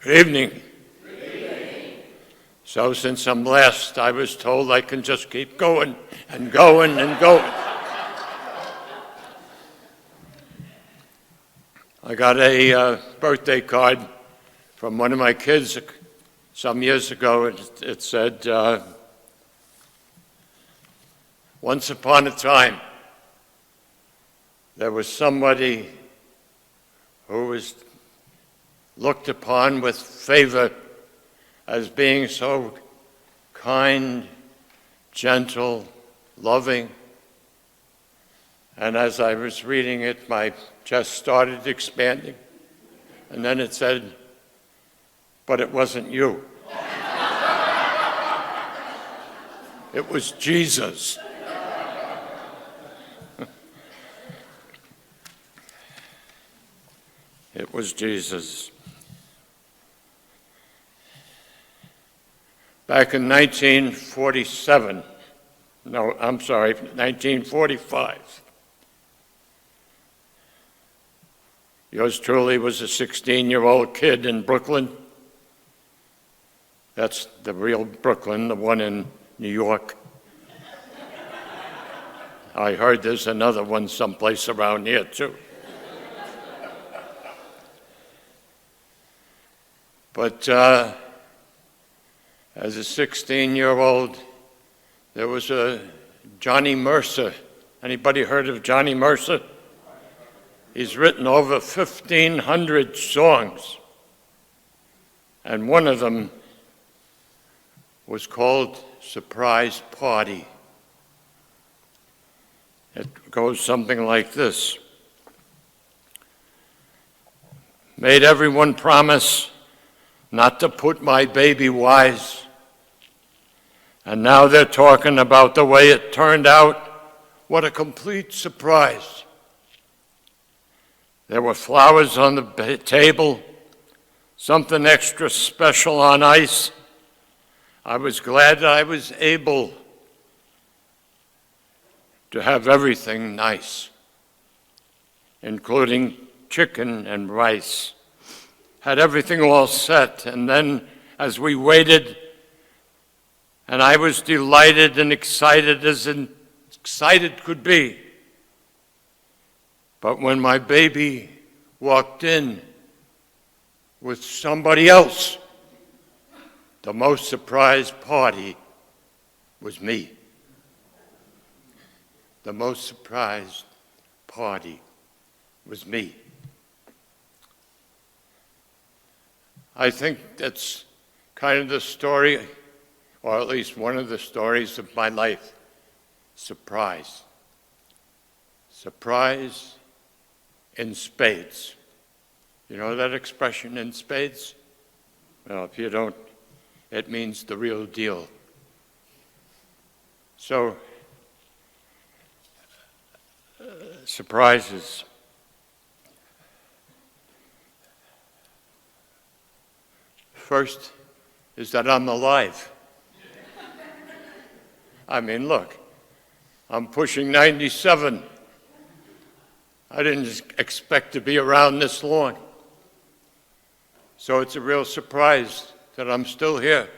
Good evening. Good evening. So since I'm last, I was told I can just keep going and going and going. I got a birthday card from one of my kids some years ago. It said, once upon a time, there was somebody who was looked upon with favor as being so kind, gentle, loving. And as I was reading it, my chest started expanding. And then it said, but it wasn't you. It was Jesus. It was Jesus. Back in 1945, yours truly was a 16-year-old kid in Brooklyn. That's the real Brooklyn, the one in New York. I heard there's another one someplace around here, too. But as a 16-year-old, there was a Johnny Mercer. Anybody heard of Johnny Mercer? He's written over 1,500 songs, and one of them was called Surprise Party. It goes something like this. Made everyone promise not to put my baby wise, and now they're talking about the way it turned out. What a complete surprise. There were flowers on the table, something extra special on ice. I was glad that I was able to have everything nice, including chicken and rice. Had everything all set, and then as we waited, and I was delighted and excited as excited could be. But when my baby walked in with somebody else, the most surprised party was me. The most surprised party was me. I think that's kind of the story, or at least one of the stories of my life. Surprise. Surprise in spades. You know that expression, in spades? Well, if you don't, it means the real deal. So, surprises. First is that I'm alive. I mean, look, I'm pushing 97. I didn't expect to be around this long. So it's a real surprise that I'm still here.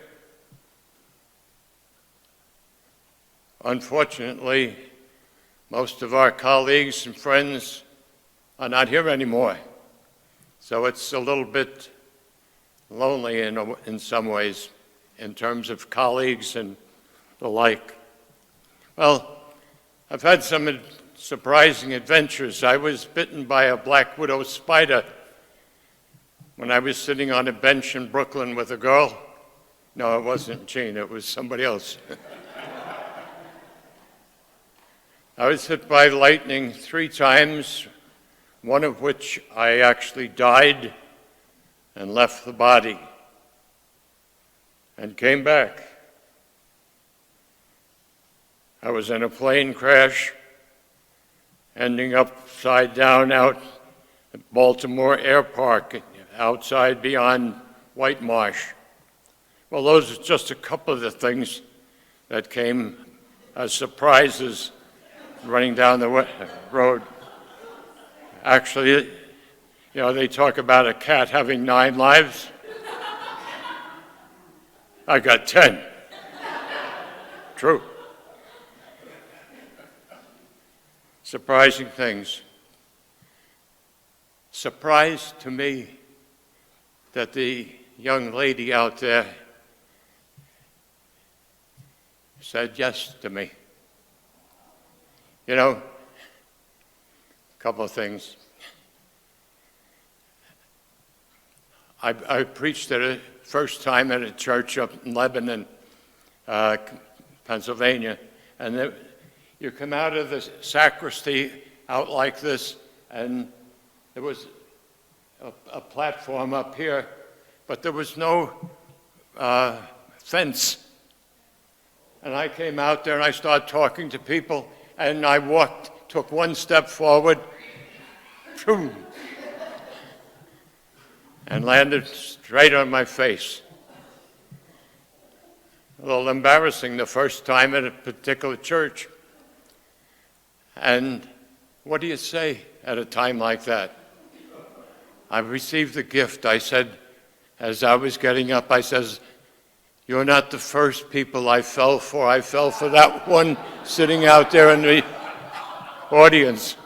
Unfortunately, most of our colleagues and friends are not here anymore. So it's a little bit lonely in some ways, in terms of colleagues and the like. Well, I've had some surprising adventures. I was bitten by a black widow spider when I was sitting on a bench in Brooklyn with a girl. No, it wasn't Jean, it was somebody else. I was hit by lightning 3 times, one of which I actually died and left the body and came back. I was in a plane crash, ending upside down out at Baltimore Air Park, outside beyond White Marsh. Well, those are just a couple of the things that came as surprises running down the road. Actually, you know, they talk about a cat having 9 lives. I got 10. True. Surprising things. Surprised to me that the young lady out there said yes to me. You know, a couple of things. I preached at a first time at a church up in Lebanon, Pennsylvania, and you come out of the sacristy out like this, and there was a platform up here, but there was no fence. And I came out there and I started talking to people, and I took one step forward, and landed straight on my face. A little embarrassing the first time at a particular church. And what do you say at a time like that? I received the gift. I said, as I was getting up, I says, "You're not the first people I fell for. I fell for that one sitting out there in the audience."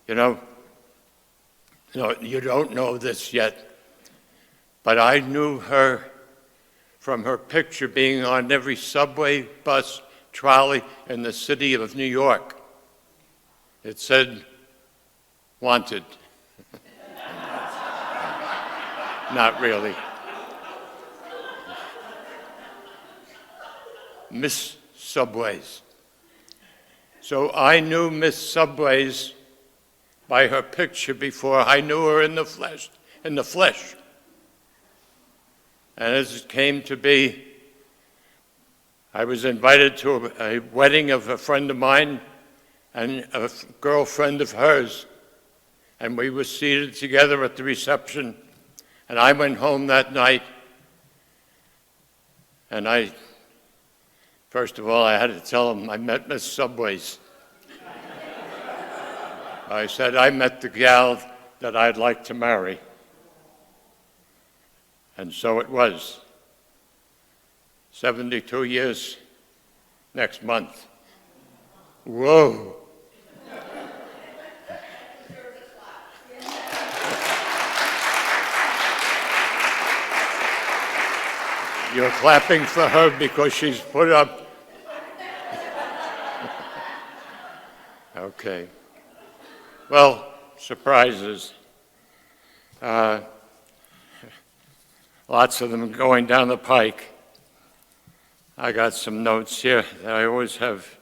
You know, you don't know this yet, but I knew her from her picture being on every subway, bus, trolley in the city of New York. It said, "Wanted." Not really. Miss Subways. So I knew Miss Subways by her picture before I knew her in the flesh. And as it came to be, I was invited to a wedding of a friend of mine and a girlfriend of hers. And we were seated together at the reception. And I went home that night. And first of all, I had to tell them I met Miss Subways. I said, I met the gal that I'd like to marry. And so it was. 72 years next month. Whoa. You're clapping for her because she's put up. Okay. Well, surprises. Lots of them going down the pike. I got some notes here that I always have.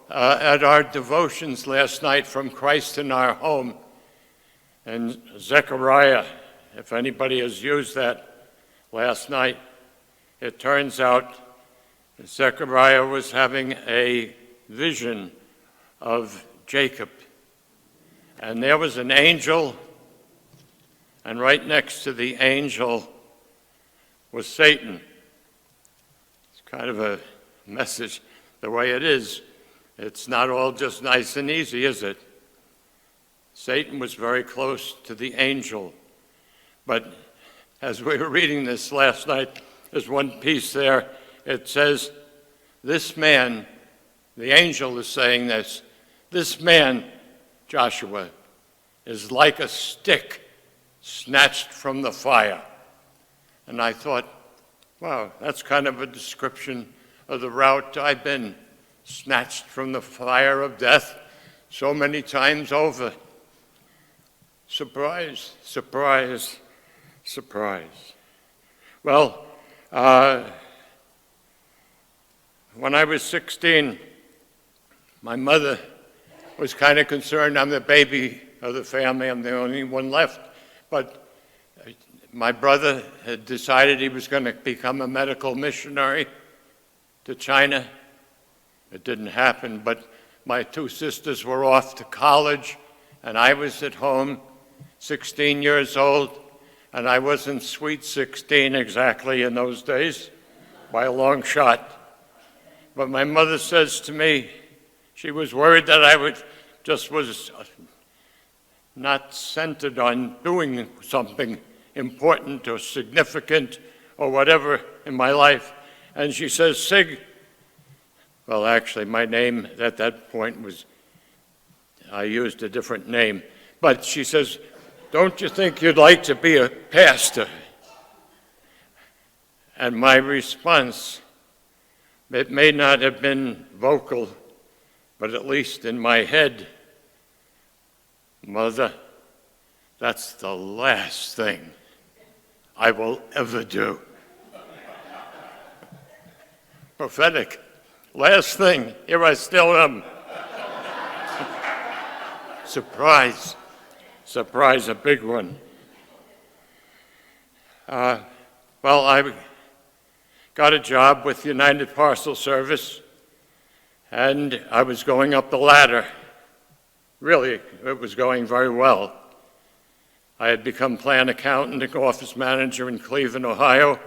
At our devotions last night from Christ in Our Home, and Zechariah, if anybody has used that last night, it turns out Zechariah was having a vision of Jacob. And there was an angel, and right next to the angel was Satan. It's kind of a message the way it is. It's not all just nice and easy, is it? Satan was very close to the angel. But as we were reading this last night, there's one piece there. It says, this man, the angel is saying this man, Joshua, is like a stick snatched from the fire. And I thought, wow, that's kind of a description of the route I've been, snatched from the fire of death so many times over. Surprise, surprise, surprise. Well, when I was 16, my mother was kind of concerned. I'm the baby of the family. I'm the only one left. But my brother had decided he was going to become a medical missionary to China. It didn't happen, but my two sisters were off to college, and I was at home, 16 years old, and I wasn't sweet 16 exactly in those days, by a long shot. But my mother says to me, she was worried that I was not centered on doing something important or significant or whatever in my life. And she says, Sig, well, actually, my name at that point was, I used a different name, but she says, don't you think you'd like to be a pastor? And my response, it may not have been vocal, but at least in my head, Mother, that's the last thing I will ever do. Prophetic. Last thing, here I still am. Surprise. Surprise, a big one. Well, I got a job with United Parcel Service, and I was going up the ladder. Really, it was going very well. I had become plant accountant and office manager in Cleveland, Ohio,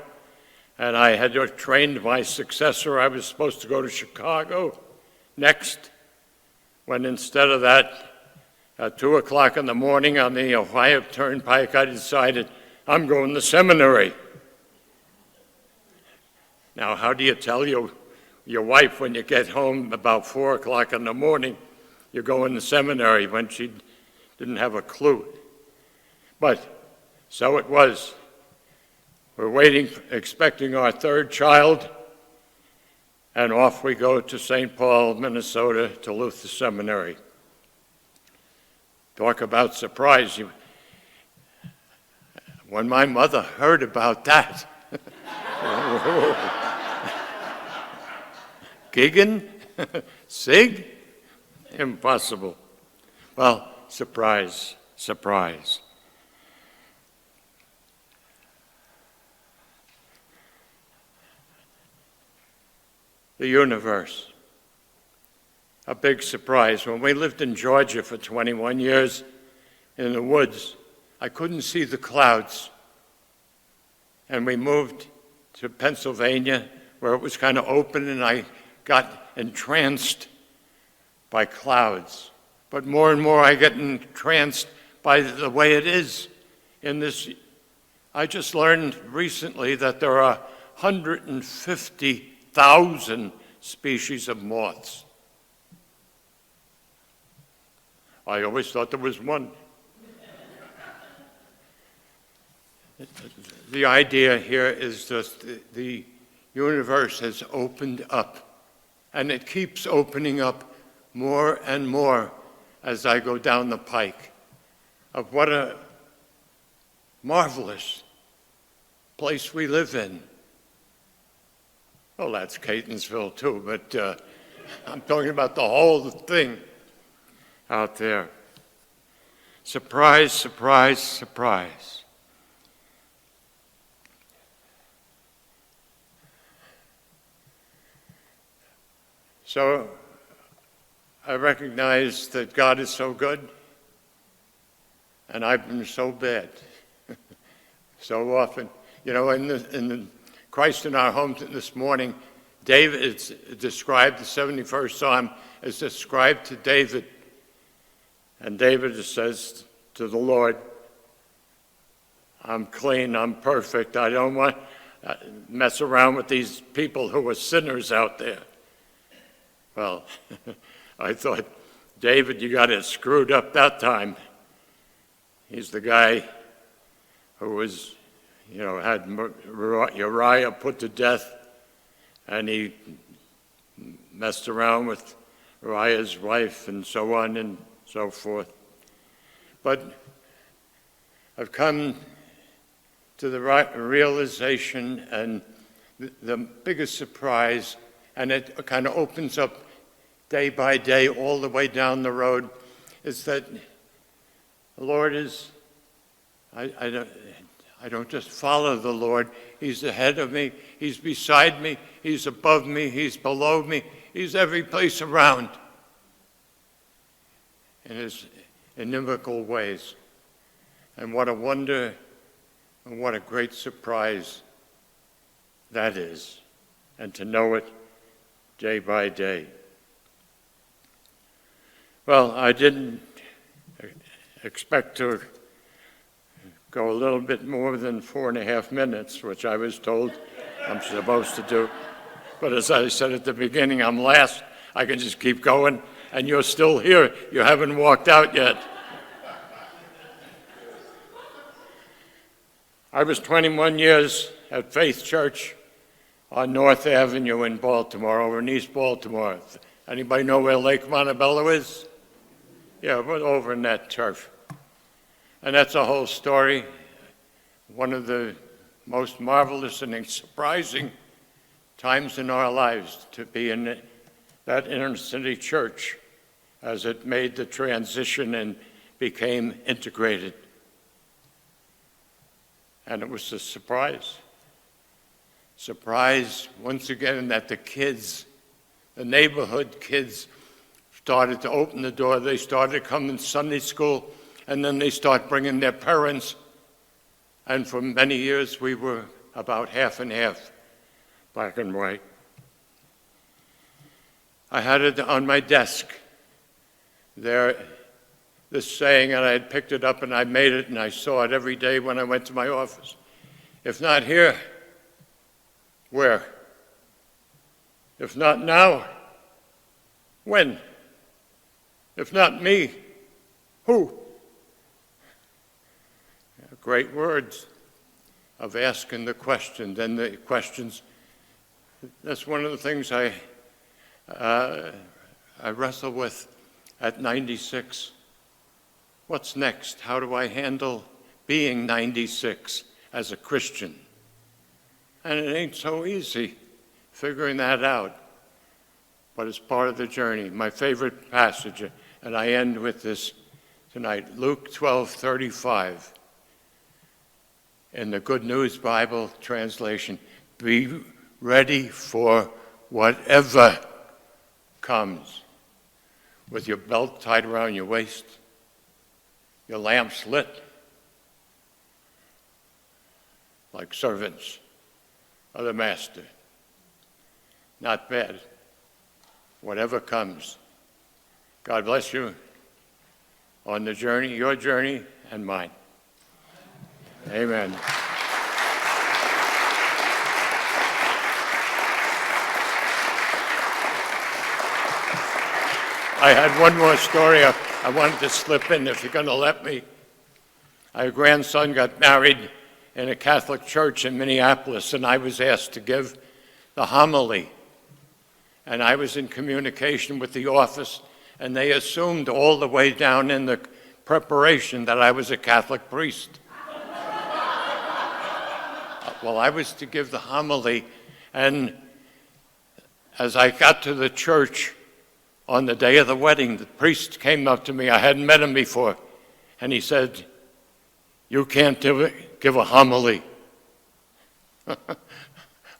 and I had trained my successor. I was supposed to go to Chicago next, when instead of that, at 2 o'clock in the morning on the Ohio Turnpike, I decided I'm going to seminary. Now, how do you tell your wife when you get home about 4 o'clock in the morning you're going to seminary, when she didn't have a clue? But so it was. We're waiting, expecting our third child, and off we go to St. Paul, Minnesota, to Lutheran Seminary. Talk about surprise. When my mother heard about that, Gigan? Sig? Impossible. Well, surprise, surprise. The universe. A big surprise. When we lived in Georgia for 21 years in the woods, I couldn't see the clouds. And we moved to Pennsylvania, where it was kind of open, and I got entranced by clouds. But more and more I get entranced by the way it is in this. I just learned recently that there are 150,000 species of moths. I always thought there was one. The idea here is just the universe has opened up, and it keeps opening up more and more as I go down the pike of what a marvelous place we live in. Well, that's Catonsville too, but I'm talking about the whole thing out there. Surprise, surprise, surprise. So I recognize that God is so good, and I've been so bad so often. You know, in the Christ in Our Home this morning, David, it's described, the 71st Psalm is described to David. And David says to the Lord, I'm clean, I'm perfect, I don't want to mess around with these people who are sinners out there. Well, I thought, David, you got it screwed up that time. He's the guy who was, had Uriah put to death, and he messed around with Uriah's wife and so on and so forth. But I've come to the realization, and the biggest surprise, and it kind of opens up day by day all the way down the road, is that the Lord is, I don't just follow the Lord. He's ahead of me, He's beside me, He's above me, He's below me, He's every place around in His inimical ways. And what a wonder and what a great surprise that is, and to know it day by day. Well, I didn't expect to go a little bit more than 4.5 minutes, which I was told I'm supposed to do. But as I said at the beginning, I'm last. I can just keep going, and you're still here. You haven't walked out yet. I was 21 years at Faith Church on North Avenue in Baltimore, over in East Baltimore. Anybody know where Lake Montebello is? Yeah, we're over in that turf. And that's a whole story. One of the most marvelous and surprising times in our lives to be in that inner city church as it made the transition and became integrated. And it was a surprise. Surprise, once again, that the kids, the neighborhood kids, started to open the door. They started coming to Sunday school, and then they started bringing their parents. And for many years, we were about half and half, black and white. I had it on my desk there, this saying, and I had picked it up and I made it, and I saw it every day when I went to my office. If not here, where? If not now, when? If not me, who? Great words of asking the question. Then the questions, that's one of the things I wrestle with at 96. What's next? How do I handle being 96 as a Christian? And it ain't so easy figuring that out, but it's part of the journey. My favorite passage, and I end with this tonight, Luke 12:35. In the Good News Bible translation, be ready for whatever comes, with your belt tied around your waist, your lamps lit, like servants of the Master. Not bad. Whatever comes. God bless you on the journey, your journey and mine. Amen. I had one more story I wanted to slip in, if you're going to let me. My grandson got married in a Catholic church in Minneapolis, and I was asked to give the homily. And I was in communication with the office, and they assumed all the way down in the preparation that I was a Catholic priest. Well, I was to give the homily, and as I got to the church on the day of the wedding, the priest came up to me. I hadn't met him before, and he said, "You can't give a homily."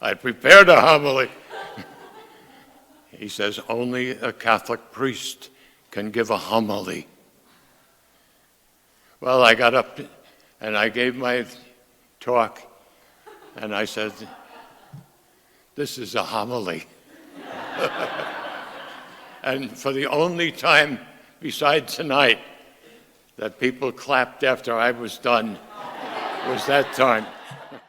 I prepared a homily. He says, "Only a Catholic priest can give a homily." Well, I got up and I gave my talk, and I said, "This is a homily." And for the only time besides tonight that people clapped after I was done was that time.